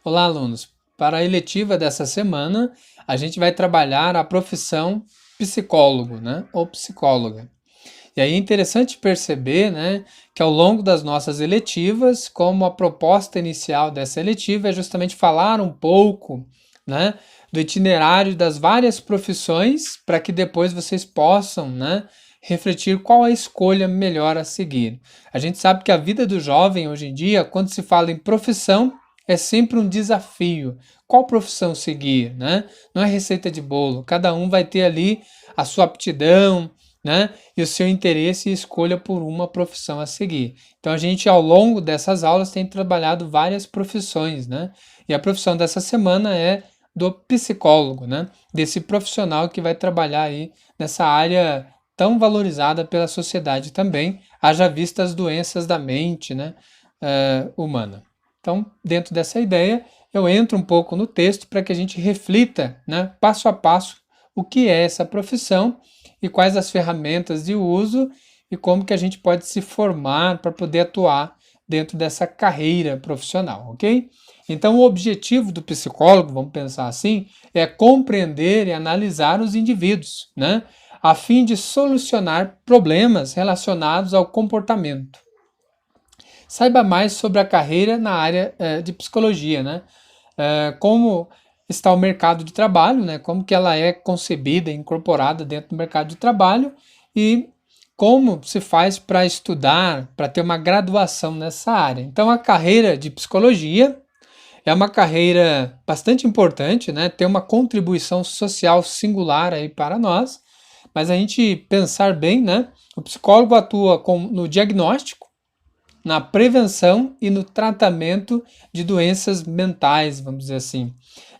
Olá, alunos. Para a eletiva dessa semana, a gente vai trabalhar a profissão psicólogo, né? Ou psicóloga. E aí é interessante perceber, né, que ao longo das nossas eletivas, como a proposta inicial dessa eletiva é justamente falar um pouco, né, do itinerário das várias profissões para que depois vocês possam, né, refletir qual a escolha melhor a seguir. A gente sabe que a vida do jovem hoje em dia, quando se fala em profissão, é sempre um desafio. Qual profissão seguir, né? Não é receita de bolo. Cada um vai ter ali a sua aptidão, né? E o seu interesse e escolha por uma profissão a seguir. Então a gente ao longo dessas aulas tem trabalhado várias profissões, né? E a profissão dessa semana é do psicólogo, né? Desse profissional que vai trabalhar aí nessa área tão valorizada pela sociedade também, haja vista as doenças da mente, né? Humana. Então, dentro dessa ideia, eu entro um pouco no texto para que a gente reflita, né, passo a passo, o que é essa profissão e quais as ferramentas de uso e como que a gente pode se formar para poder atuar dentro dessa carreira profissional, ok? Então, o objetivo do psicólogo, vamos pensar assim, é compreender e analisar os indivíduos, né, a fim de solucionar problemas relacionados ao comportamento. Saiba mais sobre a carreira na área de psicologia, né? Como está o mercado de trabalho, né? Como que ela é concebida, incorporada dentro do mercado de trabalho e como se faz para estudar, para ter uma graduação nessa área. Então, a carreira de psicologia é uma carreira bastante importante, né? Tem uma contribuição social singular aí para nós, mas a gente pensar bem, né? O psicólogo atua no diagnóstico, na prevenção e no tratamento de doenças mentais, vamos dizer assim,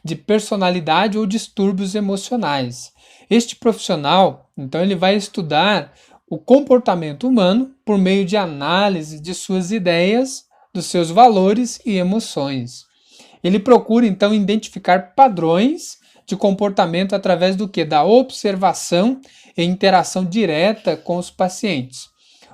de personalidade ou distúrbios emocionais. Este profissional, então, ele vai estudar o comportamento humano por meio de análise de suas ideias, dos seus valores e emoções. Ele procura, então, identificar padrões de comportamento através do que? Da observação e interação direta com os pacientes.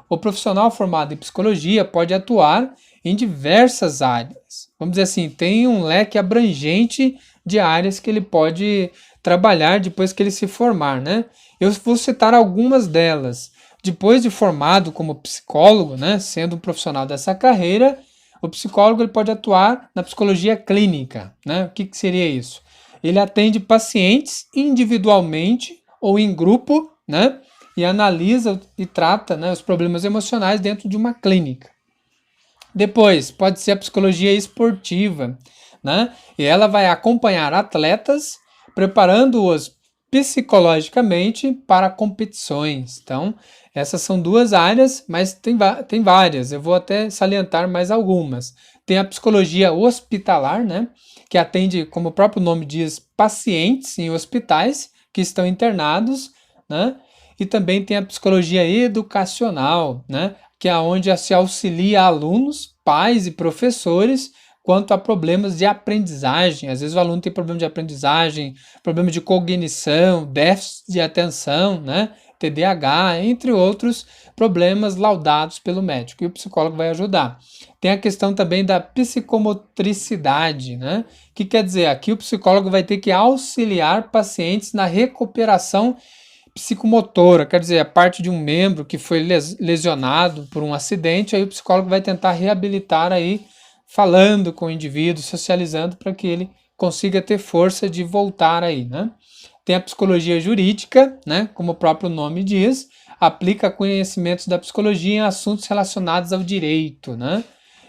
O profissional formado em psicologia pode atuar em diversas áreas. Vamos dizer assim, tem um leque abrangente de áreas que ele pode trabalhar depois que ele se formar, né? Eu vou citar algumas delas. Depois de formado como psicólogo, né, sendo um profissional dessa carreira, o psicólogo ele pode atuar na psicologia clínica, né? O que seria isso? Ele atende pacientes individualmente ou em grupo, né? E analisa e trata, né, os problemas emocionais dentro de uma clínica. Depois, pode ser a psicologia esportiva, né? E ela vai acompanhar atletas, preparando-os psicologicamente para competições. Então, essas são duas áreas, mas tem várias. Eu vou até salientar mais algumas. Tem a psicologia hospitalar, né? Que atende, como o próprio nome diz, pacientes em hospitais que estão internados, né? E também tem a psicologia educacional, né? Que é onde se auxilia alunos, pais e professores quanto a problemas de aprendizagem. Às vezes o aluno tem problema de aprendizagem, problema de cognição, déficit de atenção, né? TDAH, entre outros problemas laudados pelo médico. E o psicólogo vai ajudar. Tem a questão também da psicomotricidade, né? Que quer dizer, aqui o psicólogo vai ter que auxiliar pacientes na recuperação psicomotora, quer dizer, a parte de um membro que foi lesionado por um acidente, aí o psicólogo vai tentar reabilitar aí, falando com o indivíduo, socializando para que ele consiga ter força de voltar aí, né? Tem a psicologia jurídica, né? Como o próprio nome diz, aplica conhecimentos da psicologia em assuntos relacionados ao direito, né?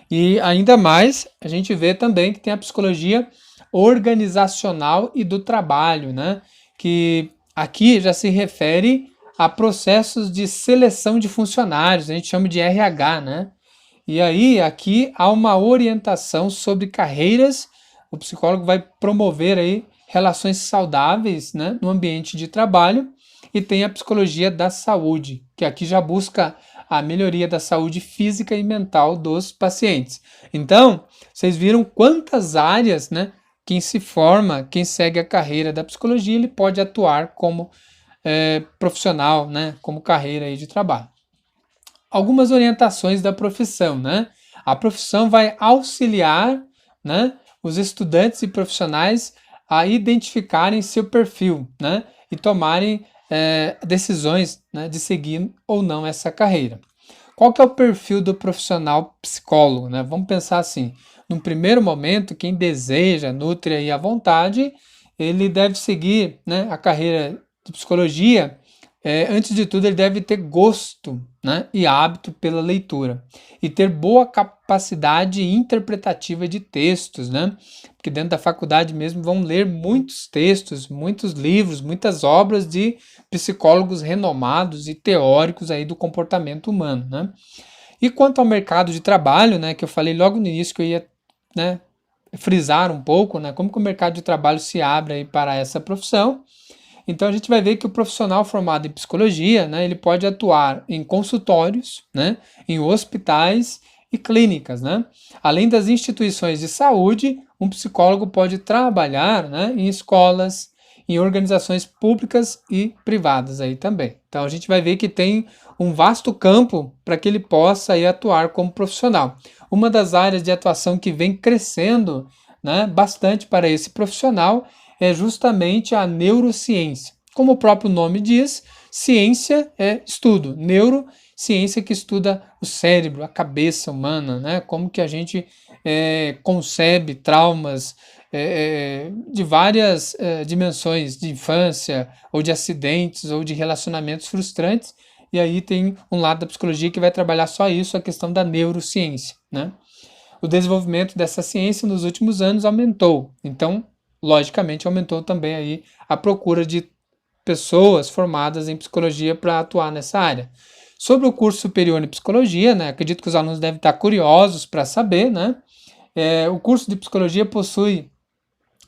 E ainda mais, a gente vê também que tem a psicologia organizacional e do trabalho, né? Que aqui já se refere a processos de seleção de funcionários, a gente chama de RH, né? E aí, aqui há uma orientação sobre carreiras, o psicólogo vai promover aí relações saudáveis, né, no ambiente de trabalho, e tem a psicologia da saúde, que aqui já busca a melhoria da saúde física e mental dos pacientes. Então, vocês viram quantas áreas, né, quem se forma, quem segue a carreira da psicologia, ele pode atuar como profissional, né, como carreira aí de trabalho. Algumas orientações da profissão, né? A profissão vai auxiliar, né, os estudantes e profissionais a identificarem seu perfil, né? E tomarem decisões, né, de seguir ou não essa carreira. Qual que é o perfil do profissional psicólogo, né? Vamos pensar assim, num primeiro momento, quem deseja, nutre aí a vontade, ele deve seguir, né, a carreira de psicologia. Antes de tudo, ele deve ter gosto, né, e hábito pela leitura e ter boa capacidade interpretativa de textos, né? Porque dentro da faculdade mesmo vão ler muitos textos, muitos livros, muitas obras de psicólogos renomados e teóricos aí do comportamento humano, né? E quanto ao mercado de trabalho, né, que eu falei logo no início que eu ia, né, frisar um pouco, né, como que o mercado de trabalho se abre aí para essa profissão. Então a gente vai ver que o profissional formado em psicologia, né, ele pode atuar em consultórios, né, em hospitais e clínicas, né? Além das instituições de saúde, um psicólogo pode trabalhar, né, em escolas, em organizações públicas e privadas aí também. Então a gente vai ver que tem um vasto campo para que ele possa aí atuar como profissional. Uma das áreas de atuação que vem crescendo, né, bastante para esse profissional é justamente a neurociência. Como o próprio nome diz, ciência é estudo, neurociência que estuda o cérebro, a cabeça humana, né? Como que a gente concebe traumas de várias dimensões, de infância, ou de acidentes, ou de relacionamentos frustrantes, e aí tem um lado da psicologia que vai trabalhar só isso, a questão da neurociência, né? O desenvolvimento dessa ciência nos últimos anos aumentou, então logicamente aumentou também aí a procura de pessoas formadas em psicologia para atuar nessa área. Sobre o curso superior em psicologia, né, acredito que os alunos devem estar curiosos para saber, né? O curso de psicologia possui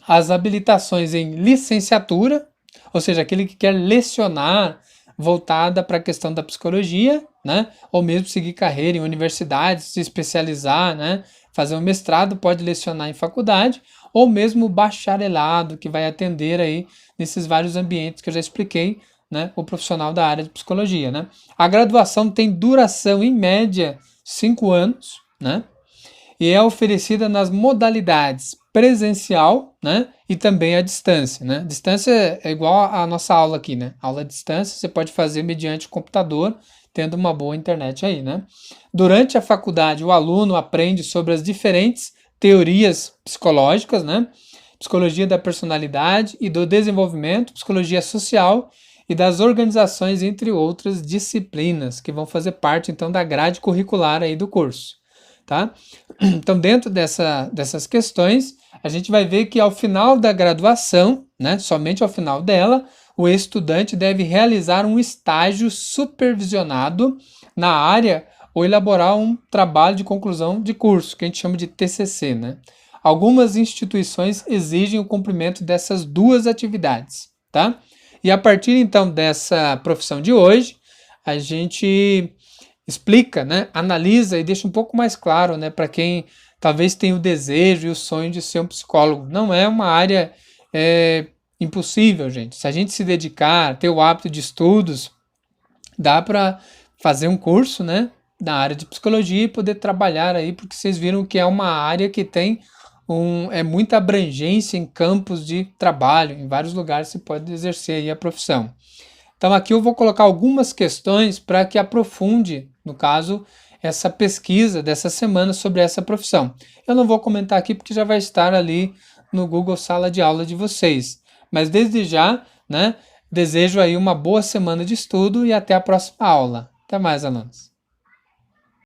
as habilitações em licenciatura, ou seja, aquele que quer lecionar voltada para a questão da psicologia, né? Ou mesmo seguir carreira em universidades, se especializar, né? Fazer um mestrado, pode lecionar em faculdade, ou mesmo o bacharelado, que vai atender aí nesses vários ambientes que eu já expliquei, né? O profissional da área de psicologia, né? A graduação tem duração, em média, 5 anos, né? E é oferecida nas modalidades presencial, né, e também à distância, né? Distância é igual à nossa aula aqui, né? Aula à distância você pode fazer mediante computador, tendo uma boa internet aí, né? Durante a faculdade, o aluno aprende sobre as diferentes teorias psicológicas, né? Psicologia da personalidade e do desenvolvimento, psicologia social e das organizações, entre outras disciplinas, que vão fazer parte, então, da grade curricular aí do curso. Tá? Então, dentro dessas questões, a gente vai ver que ao final da graduação, né, somente ao final dela, o estudante deve realizar um estágio supervisionado na área ou elaborar um trabalho de conclusão de curso, que a gente chama de TCC, né? Algumas instituições exigem o cumprimento dessas duas atividades, tá? E a partir, então, dessa profissão de hoje, a gente explica, né, analisa e deixa um pouco mais claro, né, para quem talvez tenha o desejo e o sonho de ser um psicólogo. Não é uma área impossível, gente. Se a gente se dedicar, ter o hábito de estudos, dá para fazer um curso, né, na área de psicologia e poder trabalhar aí, porque vocês viram que é uma área que tem muita abrangência em campos de trabalho, em vários lugares se pode exercer aí a profissão. Então aqui eu vou colocar algumas questões para que aprofunde, no caso, essa pesquisa dessa semana sobre essa profissão. Eu não vou comentar aqui porque já vai estar ali no Google Sala de Aula de vocês. Mas desde já, né, desejo aí uma boa semana de estudo e até a próxima aula. Até mais, alunos.